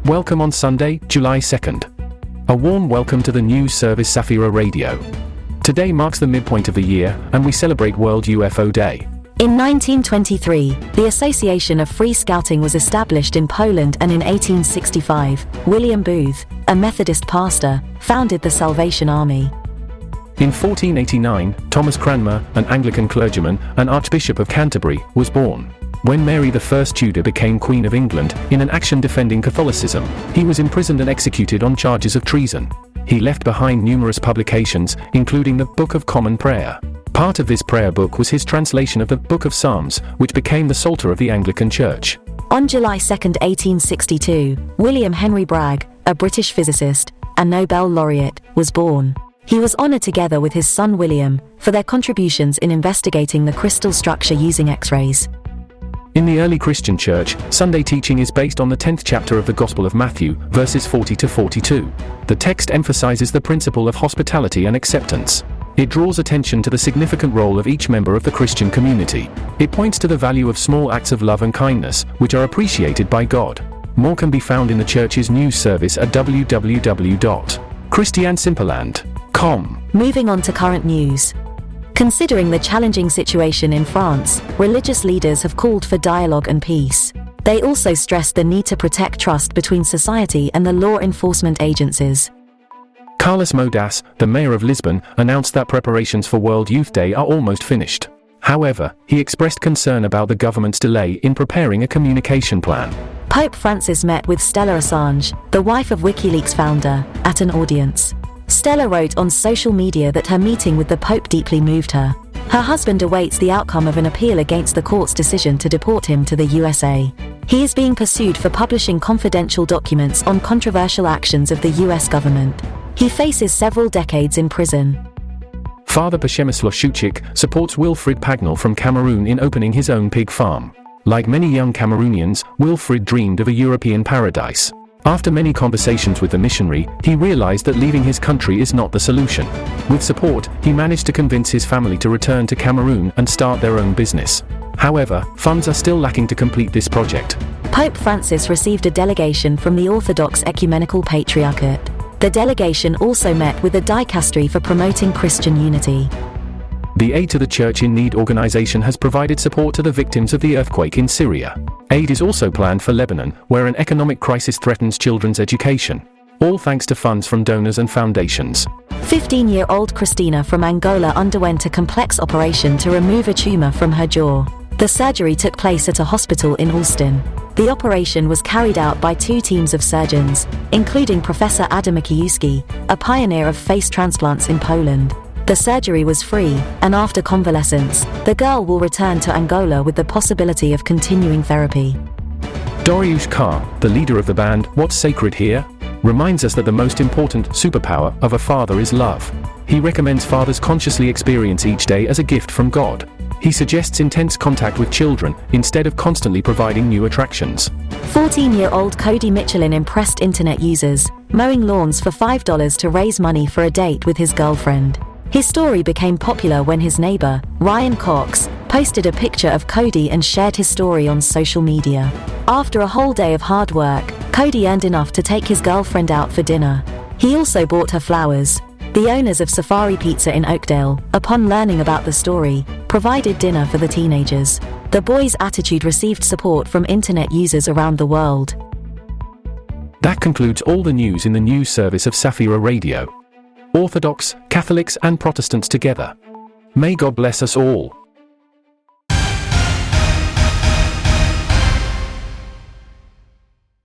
Welcome on Sunday, July 2nd. A warm welcome to the news service Safira Radio. Today marks the midpoint of the year, and we celebrate World UFO Day. In 1923, the Association of Free Scouting was established in Poland, and in 1865, William Booth, a Methodist pastor, founded the Salvation Army. In 1489, Thomas Cranmer, an Anglican clergyman and Archbishop of Canterbury, was born. When Mary I Tudor became Queen of England, in an action defending Catholicism, he was imprisoned and executed on charges of treason. He left behind numerous publications, including the Book of Common Prayer. Part of this prayer book was his translation of the Book of Psalms, which became the Psalter of the Anglican Church. On July 2, 1862, William Henry Bragg, a British physicist and Nobel laureate, was born. He was honored together with his son William for their contributions in investigating the crystal structure using X-rays. In the early Christian church, Sunday teaching is based on the 10th chapter of the Gospel of Matthew, verses 40 to 42. The text emphasizes the principle of hospitality and acceptance. It draws attention to the significant role of each member of the Christian community. It points to the value of small acts of love and kindness, which are appreciated by God. More can be found in the church's news service at www.christiansimpeland.com. Moving on to current news. Considering the challenging situation in France, religious leaders have called for dialogue and peace. They also stressed the need to protect trust between society and the law enforcement agencies. Carlos Moedas, the mayor of Lisbon, announced that preparations for World Youth Day are almost finished. However, he expressed concern about the government's delay in preparing a communication plan. Pope Francis met with Stella Assange, the wife of WikiLeaks founder, at an audience. Stella wrote on social media that her meeting with the Pope deeply moved her. Her husband awaits the outcome of an appeal against the court's decision to deport him to the USA. He is being pursued for publishing confidential documents on controversial actions of the US government. He faces several decades in prison. Father Przemysław Szucik supports Wilfried Pagnell from Cameroon in opening his own pig farm. Like many young Cameroonians, Wilfried dreamed of a European paradise. After many conversations with the missionary, he realized that leaving his country is not the solution. With support, he managed to convince his family to return to Cameroon and start their own business. However, funds are still lacking to complete this project. Pope Francis received a delegation from the Orthodox Ecumenical Patriarchate. The delegation also met with the Dicastery for Promoting Christian Unity. The Aid to the Church in Need organization has provided support to the victims of the earthquake in Syria. Aid is also planned for Lebanon, where an economic crisis threatens children's education. All thanks to funds from donors and foundations. 15-year-old Christina from Angola underwent a complex operation to remove a tumor from her jaw. The surgery took place at a hospital in Alston. The operation was carried out by 2 teams of surgeons, including Professor Adam Maciejewski, a pioneer of face transplants in Poland. The surgery was free, and after convalescence, the girl will return to Angola with the possibility of continuing therapy. Dariusz Kar, the leader of the band What's Sacred Here?, reminds us that the most important superpower of a father is love. He recommends fathers consciously experience each day as a gift from God. He suggests intense contact with children, instead of constantly providing new attractions. 14-year-old Cody Michelin impressed internet users, mowing lawns for $5 to raise money for a date with his girlfriend. His story became popular when his neighbor, Ryan Cox, posted a picture of Cody and shared his story on social media. After a whole day of hard work, Cody earned enough to take his girlfriend out for dinner. He also bought her flowers. The owners of Safari Pizza in Oakdale, upon learning about the story, provided dinner for the teenagers. The boys' attitude received support from internet users around the world. That concludes all the news in the news service of Safira Radio. Orthodox, Catholics and Protestants together. May God bless us all.